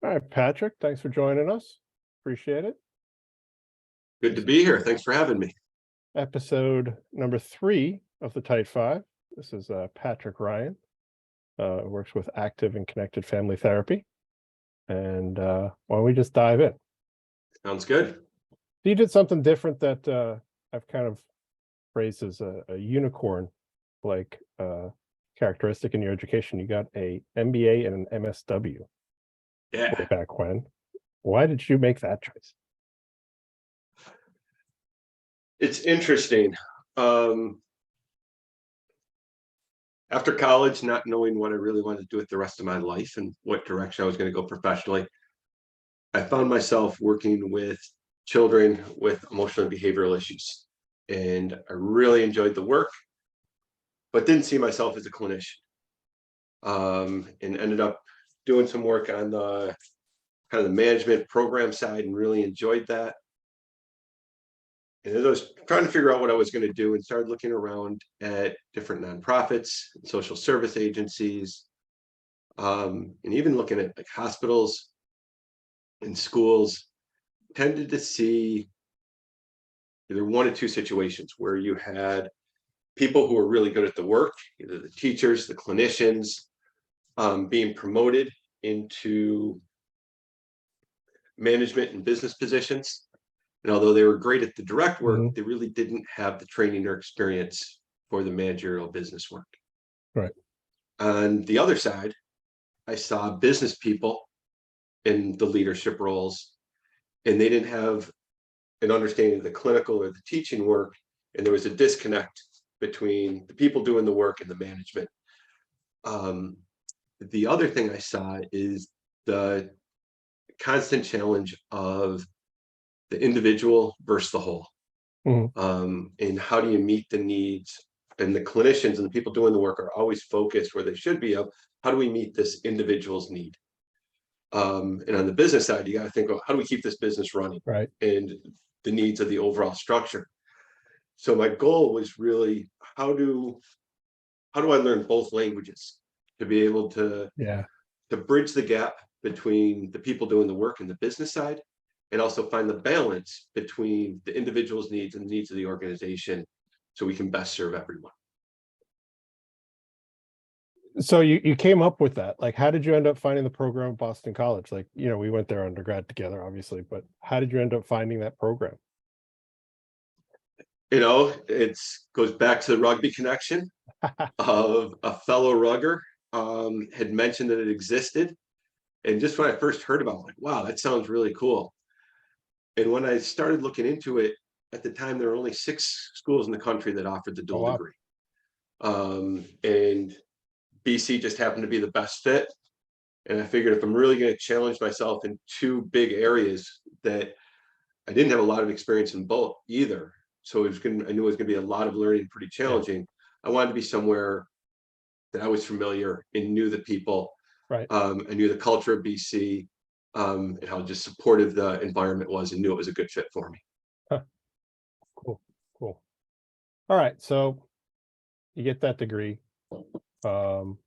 All right, Patrick, thanks for joining us. Appreciate it. Good to be here. Thanks for having me. Episode number 3 of the Tight Five. This is Patrick Ryan. Works with active and connected family therapy. And why don't we just dive in? Sounds good. You did something different that I've kind of phrased as a unicorn-like characteristic in your education. You got a MBA and an MSW way Yeah. back when. Why did you make that choice? It's interesting. After college, not knowing what I really wanted to do with the rest of my life and what direction I was going to go professionally, I found myself working with children with emotional and behavioral issues. And I really enjoyed the work, but didn't see myself as a clinician. And ended up doing some work on the kind of the management program side and really enjoyed that. And as I was trying to figure out what I was going to do and started looking around at different nonprofits, social service agencies, and even looking at like hospitals and schools, tended to see either one or two situations where you had people who were really good at the work, either the teachers, the clinicians, being promoted into management and business positions. And although they were great at the direct work, they really didn't have the training or experience for the managerial business work. Right. On the other side, I saw business people in the leadership roles, and they didn't have an understanding of the clinical or the teaching work, and there was a disconnect between the people doing the work and the management. The other thing I saw is the constant challenge of the individual versus the whole. And how do you meet the needs? And the clinicians and the people doing the work are always focused where they should be of how do we meet this individual's need? And on the business side, you got to think of how do we keep this business running, right? And the needs of the overall structure. So my goal was really how do I learn both languages to be able to bridge the gap between the people doing the work and the business side, and also find the balance between the individual's needs and the needs of the organization so we can best serve everyone. So you came up with that. Like, how did you end up finding the program at Boston College? Like, we went there undergrad together, obviously, but how did you end up finding that program? It goes back to the rugby connection of a fellow rugger had mentioned that it existed. And just when I first heard about it, I'm like, wow, that sounds really cool. And when I started looking into it, at the time, there were only 6 schools in the country that offered the dual degree. And BC just happened to be the best fit. And I figured if I'm really going to challenge myself in 2 big areas that I didn't have a lot of experience in both either. So I knew it was going to be a lot of learning, pretty challenging. I wanted to be somewhere that I was familiar and knew the people. Right. I knew the culture of BC, and how just supportive the environment was, and knew it was a good fit for me. Huh. Cool. All right. So you get that degree. Was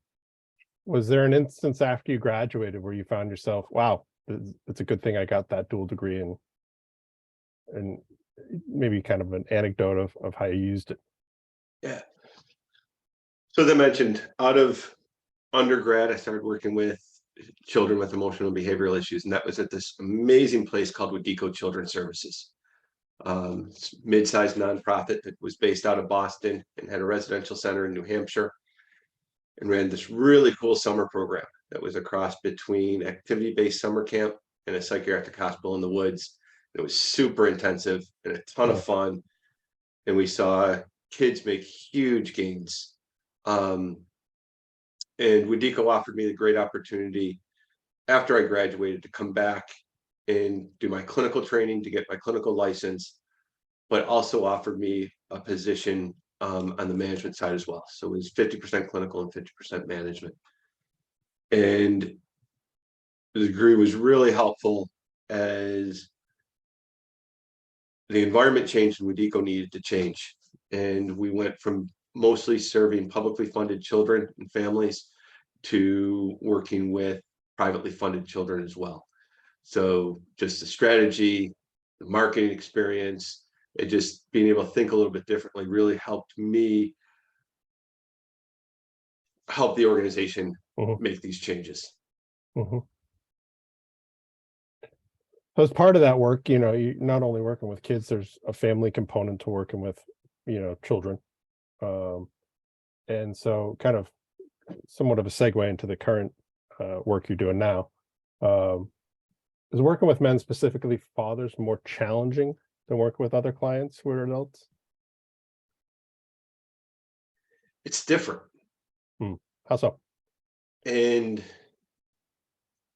there an instance after you graduated where you found yourself, wow, it's a good thing I got that dual degree, and maybe kind of an anecdote of how you used it? Yeah. So as I mentioned, out of undergrad, I started working with children with emotional and behavioral issues, and that was at this amazing place called Wadico Children's Services. Mid-sized nonprofit that was based out of Boston and had a residential center in New Hampshire, and ran this really cool summer program that was a cross between activity-based summer camp and a psychiatric hospital in the woods. It was super intensive and a ton of fun, and we saw kids make huge gains. And Wadico offered me the great opportunity after I graduated to come back and do my clinical training to get my clinical license, but also offered me a position on the management side as well. So it was 50% clinical and 50% management. And the degree was really helpful as the environment changed and Wadico needed to change. And we went from mostly serving publicly funded children and families to working with privately funded children as well. So just the strategy, the marketing experience, and just being able to think a little bit differently really helped me help the organization Mhm, make these changes. mhm. So as part of that work, you're not only working with kids, there's a family component to working with, children. Um, and so kind of somewhat of a segue into the current work you're doing now. Um, is working with men, specifically fathers, more challenging than working with other clients who are adults? It's different. Hmm. How so? And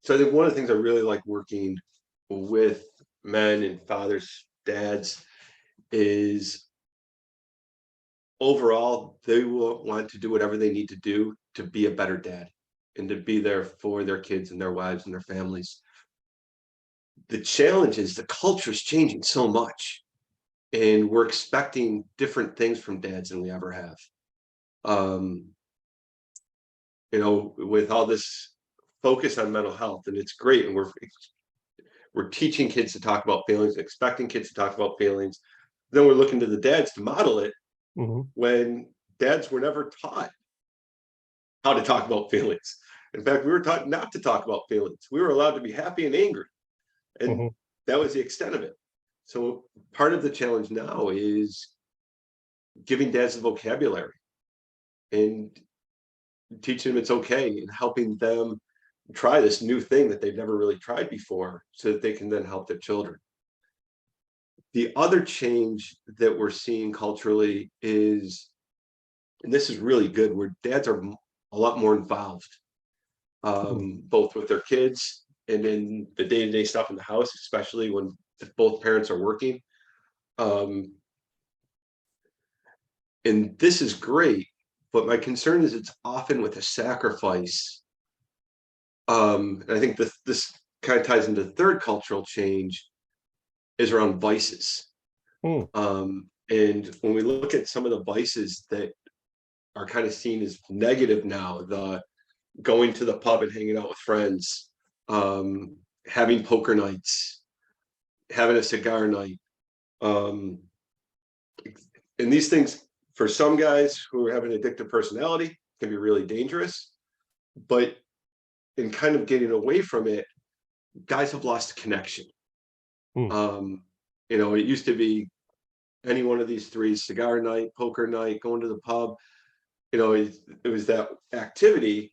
so I think one of the things I really like working with men and fathers, dads, is overall they will want to do whatever they need to do to be a better dad and to be there for their kids and their wives and their families. The challenge is the culture is changing so much, and we're expecting different things from dads than we ever have. Um, with all this focus on mental health, and it's great, and we're teaching kids to talk about feelings, expecting kids to talk about feelings. Then we're looking to the dads to model it Hmm. when dads were never taught how to talk about feelings. In fact, we were taught not to talk about feelings. We were allowed to be happy and angry, and Hmm. that was the extent of it. So part of the challenge now is giving dads the vocabulary and teaching them it's okay and helping them try this new thing that they've never really tried before so that they can then help their children. The other change that we're seeing culturally is, and this is really good, where dads are a lot more involved, both with their kids and in the day-to-day stuff in the house, especially when if both parents are working. Um, and this is great, but my concern is it's often with a sacrifice. And I think this kind of ties into the third cultural change is around vices. Hmm. And when we look at some of the vices that are kind of seen as negative now, the going to the pub and hanging out with friends, having poker nights, having a cigar night, um, and these things for some guys who have an addictive personality can be really dangerous. But in kind of getting away from it, guys have lost connection. Hmm. Um, it used to be any one of these three: cigar night, poker night, going to the pub. It was that activity,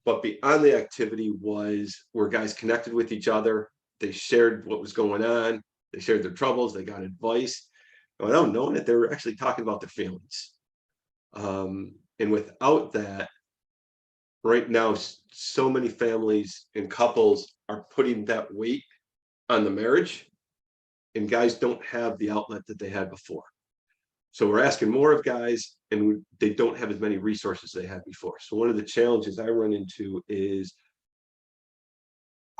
but beyond the activity was where guys connected with each other. They shared what was going on. They shared their troubles. They got advice. Without knowing it, they were actually talking about their feelings. And without that, right now, so many families and couples are putting that weight on the marriage, and guys don't have the outlet that they had before. So we're asking more of guys, and they don't have as many resources they had before. So one of the challenges I run into is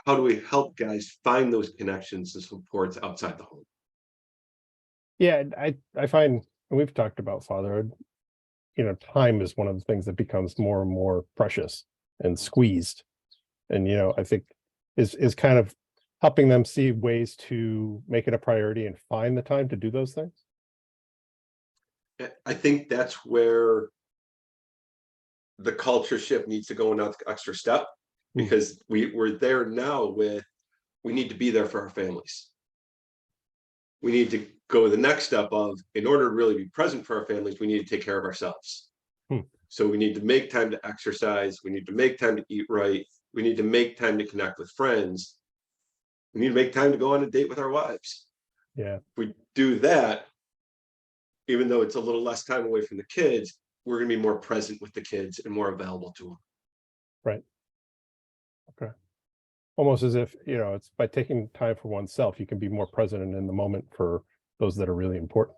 how do we help guys find those connections and supports outside the home? Yeah, I find, and we've talked about fatherhood, time is one of the things that becomes more and more precious and squeezed. And, I think is kind of helping them see ways to make it a priority and find the time to do those things. I think that's where the culture shift needs to go another extra step, Hmm. because we're there now with we need to be there for our families. We need to go the next step of, in order to really be present for our families, we need to take care of ourselves. Hmm. So we need to make time to exercise. We need to make time to eat right. We need to make time to connect with friends. We need to make time to go on a date with our wives. Yeah. If we do that, even though it's a little less time away from the kids, we're going to be more present with the kids and more available to them. Right. Okay. Almost as if, it's by taking time for oneself, you can be more present and in the moment for those that are really important.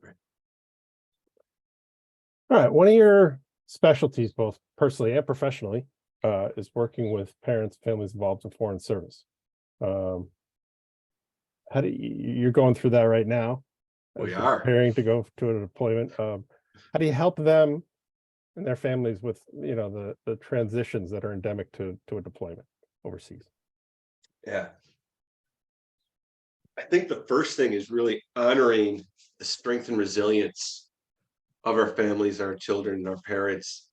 Right. All right. One of your specialties, both personally and professionally, is working with parents, families involved in foreign service. Um, how do you're going through that right now as We they're are. preparing to go to a deployment? How do you help them and their families with, the transitions that are endemic to a deployment? overseas? Yeah. I think the first thing is really honoring the strength and resilience of our families, our children, and our parents.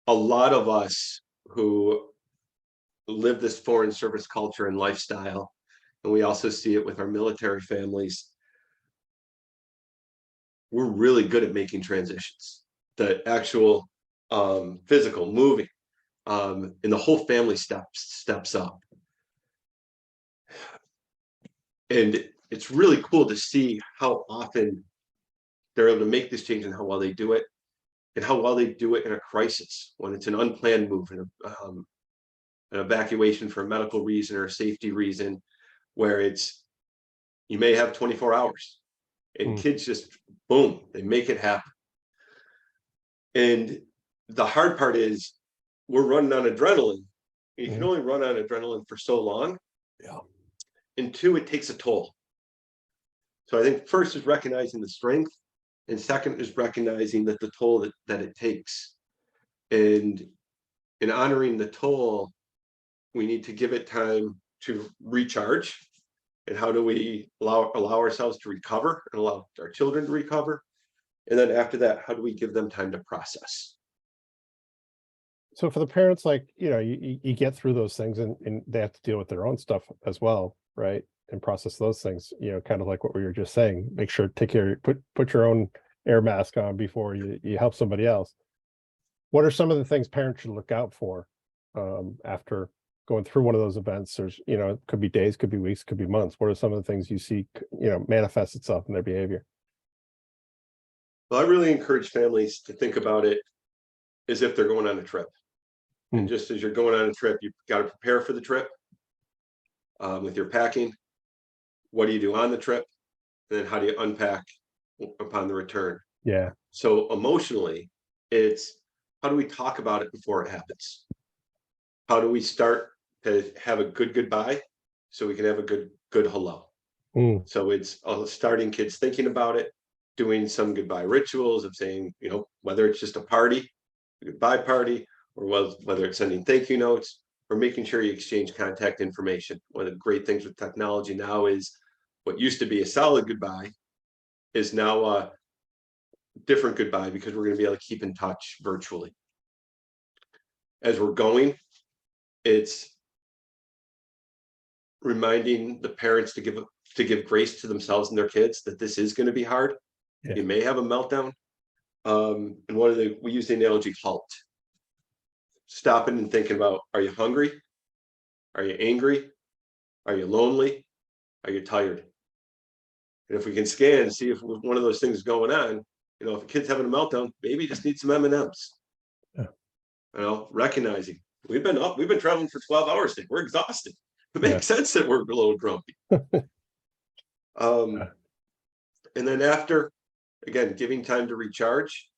A lot of us who live this foreign service culture and lifestyle, and we also see it with our military families, we're really good at making transitions. The actual physical moving, and the whole family steps up. And it's really cool to see how often they're able to make this change and how well they do it, and how well they do it in a crisis, when it's an unplanned move, and an evacuation for a medical reason or a safety reason, where it's, you may have 24 hours and kids just, boom, they make it happen. And the hard part is we're running on adrenaline. You can only run on adrenaline for so long. Yeah. And two, it takes a toll. So I think first is recognizing the strength, and second is recognizing that the toll that it takes. And in honoring the toll, we need to give it time to recharge. And how do we allow ourselves to recover and allow our children to recover? And then after that, how do we give them time to process? So for the parents, like, you get through those things, and they have to deal with their own stuff as well, right? And process those things, kind of like what we were just saying. Make sure, take care, put your own air mask on before you help somebody else. What are some of the things parents should look out for after going through one of those events? There's, it could be days, could be weeks, could be months. What are some of the things you see, manifest itself in their behavior? Well, I really encourage families to think about it as if they're going on a trip. And just as you're going on a trip, you've got to prepare for the trip with your packing. What do you do on the trip? And then how do you unpack upon the return? Yeah. So emotionally, it's how do we talk about it before it happens? How do we start to have a good goodbye so we can have a good hello? So it's starting kids thinking about it, doing some goodbye rituals of saying, whether it's just a party, a goodbye party, or whether it's sending thank you notes, or making sure you exchange contact information. One of the great things with technology now is what used to be a solid goodbye is now a different goodbye, because we're going to be able to keep in touch virtually. As we're going, it's reminding the parents to give grace to themselves and their kids, that this is going to be hard. You may have a meltdown. And we use the analogy halt. Stopping and thinking about, are you hungry? Are you angry? Are you lonely? Are you tired? And if we can scan and see if one of those things is going on, if a kid's having a meltdown, maybe you just need some M&Ms. Recognizing we've been traveling for 12 hours today. We're exhausted. It makes sense that we're a little grumpy. And then after, again, giving time to recharge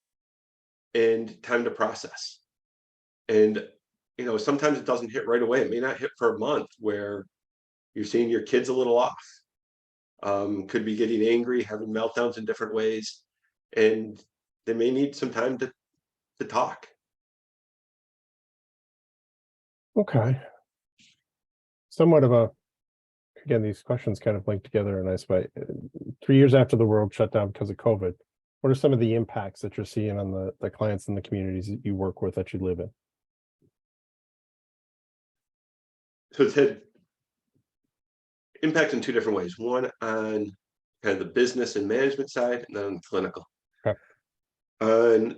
and time to process. And sometimes it doesn't hit right away. It may not hit for a month, where you're seeing your kids a little off. Could be getting angry, having meltdowns in different ways, and they may need some time to talk. Okay. Somewhat of again, these questions kind of link together in a nice way. 3 years after the world shut down because of COVID, what are some of the impacts that you're seeing on the clients and the communities that you work with, that you live in? So it's had impact in two different ways. One on kind of the business and management side, and then on the clinical. Okay. On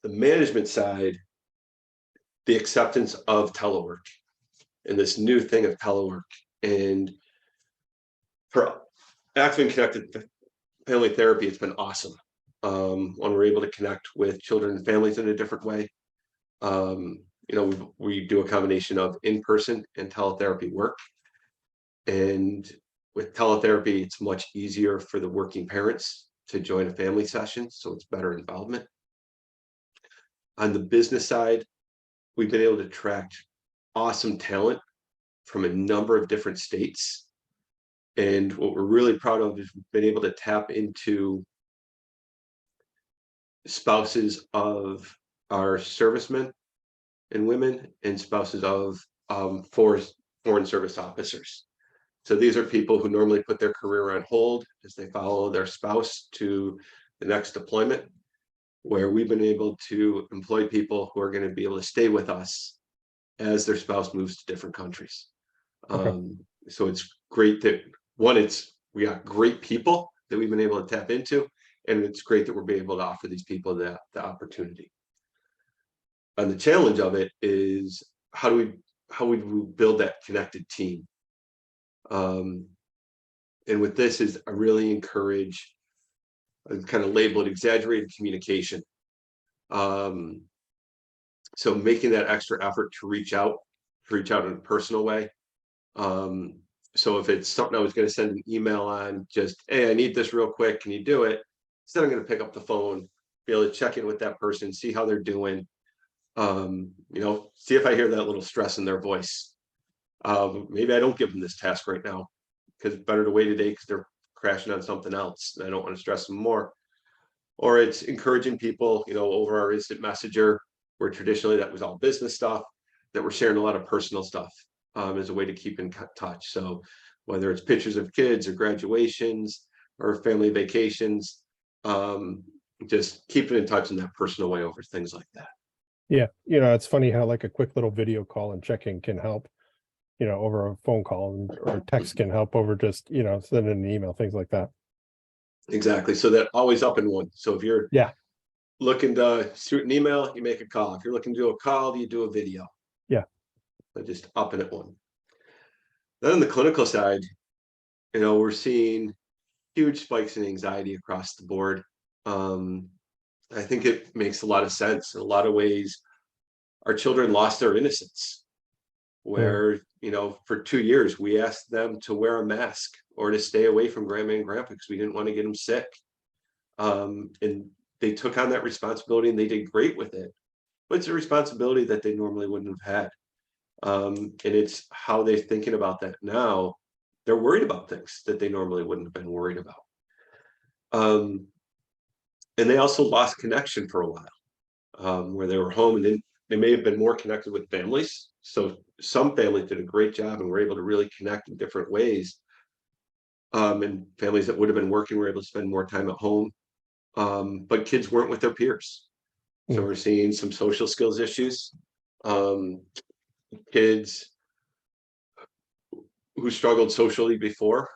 the management side, the acceptance of telework and this new thing of telework. And for active and connected family therapy, it's been awesome. When we're able to connect with children and families in a different way. We do a combination of in-person and teletherapy work. And with teletherapy, it's much easier for the working parents to join a family session, so it's better involvement. On the business side, we've been able to attract awesome talent from a number of different states. And what we're really proud of is we've been able to tap into spouses of are servicemen and women and spouses of foreign service officers. So these are people who normally put their career on hold as they follow their spouse to the next deployment, where we've been able to employ people who are going to be able to stay with us as their spouse moves to different countries. Okay. So it's great that we got great people that we've been able to tap into, and it's great that we're being able to offer these people the opportunity. And the challenge of it is how do we build that connected team? And with this is I really encourage, I kind of label it exaggerated communication. So making that extra effort to reach out in a personal way. So if it's something I was going to send an email on, just, hey, I need this real quick, can you do it? Instead, I'm going to pick up the phone, be able to check in with that person, see how they're doing. See if I hear that little stress in their voice. Maybe I don't give them this task right now, because it's better to wait a day because they're crashing on something else. And I don't want to stress them more. Or it's encouraging people, over our instant messenger, where traditionally that was all business stuff, that we're sharing a lot of personal stuff as a way to keep in touch. So whether it's pictures of kids or graduations or family vacations, just keeping in touch in that personal way over things like that. Yeah. It's funny how like a quick little video call and check-in can help, over a phone call, or text can help over just, sending an email, things like that. Exactly. So that always up in one. So if you're looking to shoot an email, you make a call. If you're looking to do a call, you do a video. Yeah. So just up in it one. Then on the clinical side, we're seeing huge spikes in anxiety across the board. I think it makes a lot of sense. In a lot of ways, our children lost their innocence, where, for 2 years, we asked them to wear a mask or to stay away from grandma and grandpa because we didn't want to get them sick. And they took on that responsibility and they did great with it. But it's a responsibility that they normally wouldn't have had. And it's how they're thinking about that now. They're worried about things that they normally wouldn't have been worried about. And they also lost connection for a while, where they were home, and then they may have been more connected with families. So some families did a great job and were able to really connect in different ways. And families that would have been working were able to spend more time at home. But kids weren't with their peers. So we're seeing some social skills issues. Kids who struggled socially before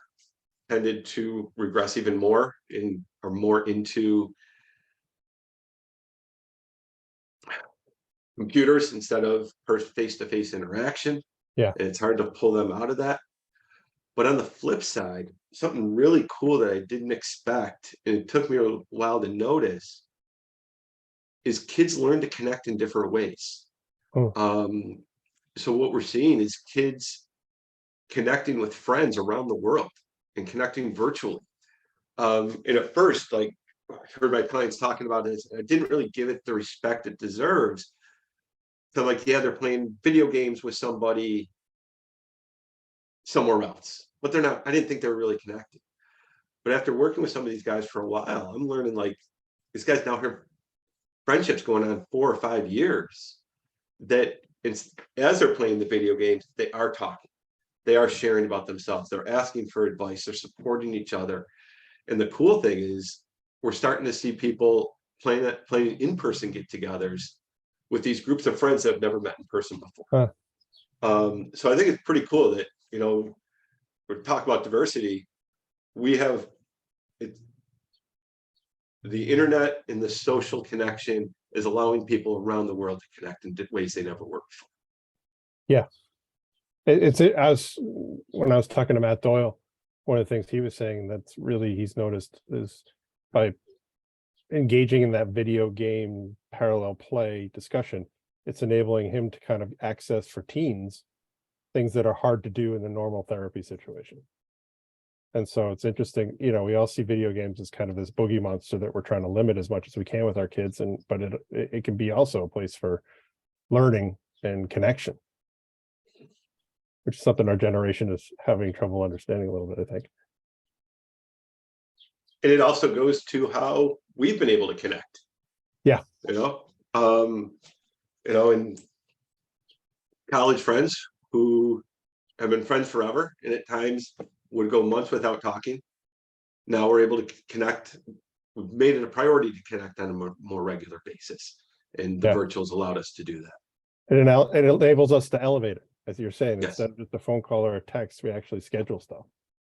tended to regress even more and are more into computers instead of face-to-face interaction. Yeah. And it's hard to pull them out of that. But on the flip side, something really cool that I didn't expect, and it took me a while to notice, is kids learn to connect in different ways. So what we're seeing is kids connecting with friends around the world and connecting virtually. And at first, like I heard my clients talking about this, I didn't really give it the respect it deserves. So like, yeah, they're playing video games with somebody somewhere else, but they're not. I didn't think they were really connected. But after working with some of these guys for a while, I'm learning like these guys now have friendships going on 4 or 5 years, that it's, as they're playing the video games, they are talking, they are sharing about themselves, they're asking for advice, they're supporting each other. And the cool thing is we're starting to see people playing in-person get-togethers with these groups of friends that have never met in person before. So I think it's pretty cool that, we're talking about diversity. We have the internet and the social connection is allowing people around the world to connect in ways they never were before. Yeah. When I was talking to Matt Doyle, one of the things he was saying that's really he's noticed is by engaging in that video game parallel play discussion, it's enabling him to kind of access for teens things that are hard to do in the normal therapy situation. And so it's interesting, we all see video games as kind of this boogie monster that we're trying to limit as much as we can with our kids, but it can be also a place for learning and connection, which is something our generation is having trouble understanding a little bit, I think. And it also goes to how we've been able to connect. Yeah. And college friends who have been friends forever and at times would go months without talking. Now we're able to connect. We've made it a priority to connect on a more regular basis, and the virtuals allowed us to do that. And it enables us to elevate it, as you're saying. Yes. Instead of just a phone call or a text, we actually schedule stuff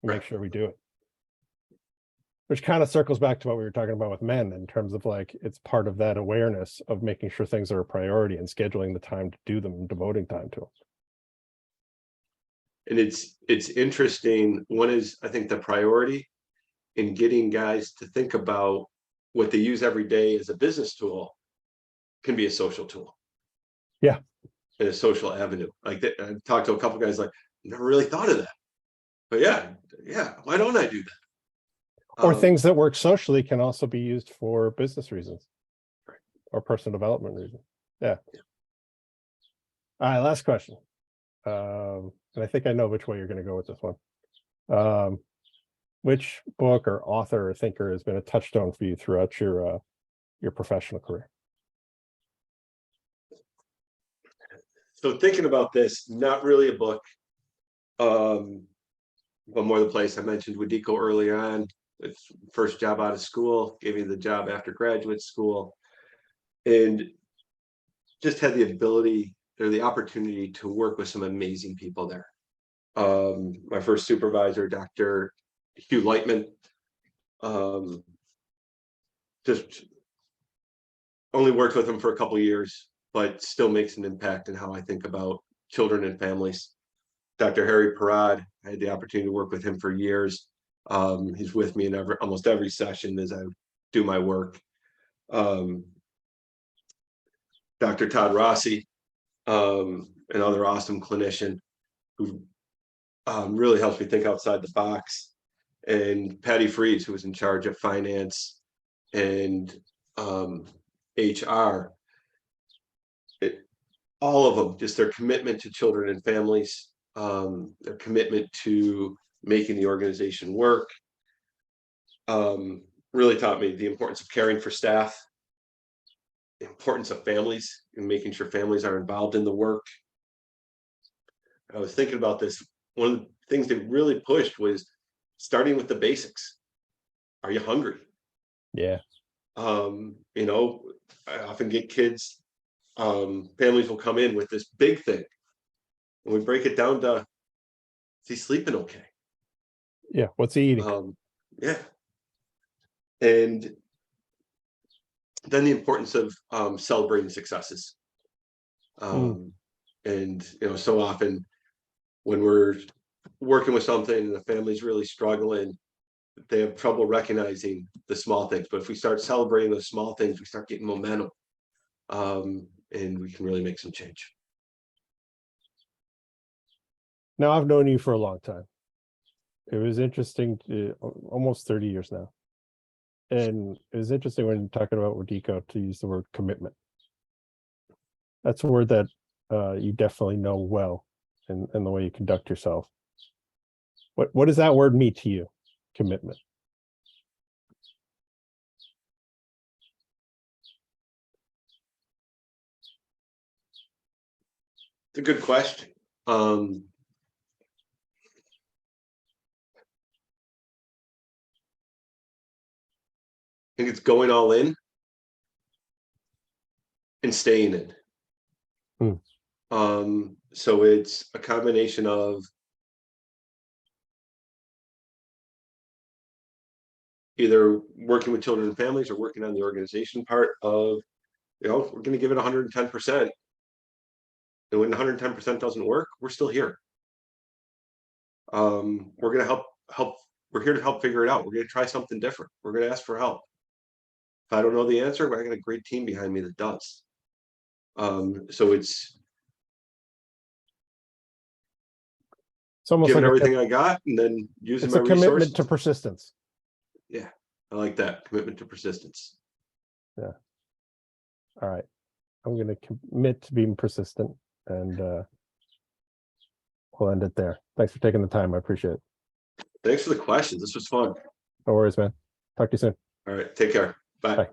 and make sure we do it. Which kind of circles back to what we were talking about with men in terms of like, it's part of that awareness of making sure things are a priority and scheduling the time to do them and devoting time to them. And it's interesting. One is, I think, the priority in getting guys to think about what they use every day as a business tool can be a social tool. Yeah. And a social avenue. Like that, I've talked to a couple guys like, never really thought of that. But yeah, why don't I do that? Or things that work socially can also be used for business reasons. Right. Or personal development reasons. Yeah. All right, last question. And I think I know which way you're going to go with this one. Which book or author or thinker has been a touchstone for you throughout your professional career? So thinking about this, not really a book, but more the place. I mentioned Wadiko early on. It's first job out of school, gave me the job after graduate school, and just had the ability or the opportunity to work with some amazing people there. My first supervisor, Dr. Hugh Lightman, just only worked with him for a couple of years, but still makes an impact in how I think about children and families. Dr. Harry Parad, I had the opportunity to work with him for years. He's with me in almost every session as I do my work. Dr. Todd Rossi, another awesome clinician who really helps me think outside the box. And Patty Freeze, who was in charge of finance and HR. All of them, just their commitment to children and families, their commitment to making the organization work, really taught me the importance of caring for staff, the importance of families and making sure families are involved in the work. I was thinking about this. One of the things they really pushed was starting with the basics. Are you hungry? Yeah. I often get kids, families will come in with this big thing, and we break it down to, is he sleeping okay? Yeah. What's he eating? Yeah. And then the importance of celebrating successes. And so often when we're working with something and the family's really struggling, they have trouble recognizing the small things. But if we start celebrating those small things, we start getting momentum, and we can really make some change. Now, I've known you for a long time. It was interesting almost 30 years now. And it was interesting when talking about Wadiko to use the word commitment. That's a word that you definitely know well in the way you conduct yourself. What does that word mean to you? Commitment. It's a good question. I think it's going all in and staying in. So it's a combination of either working with children and families or working on the organization part of, we're going to give it 110%. And when 110% doesn't work, we're still here. We're going to help. We're here to help figure it out. We're going to try something different. We're going to ask for help. If I don't know the answer, I got a great team behind me that does. So it's almost giving like everything I got and then using my commitment resources. to persistence. Yeah, I like that commitment to persistence. Yeah. All right. I'm going to commit to being persistent, and we'll end it there. Thanks for taking the time. I appreciate it. Thanks for the questions. This was fun. No worries, man. Talk to you soon. All right. Take care. Bye. Bye.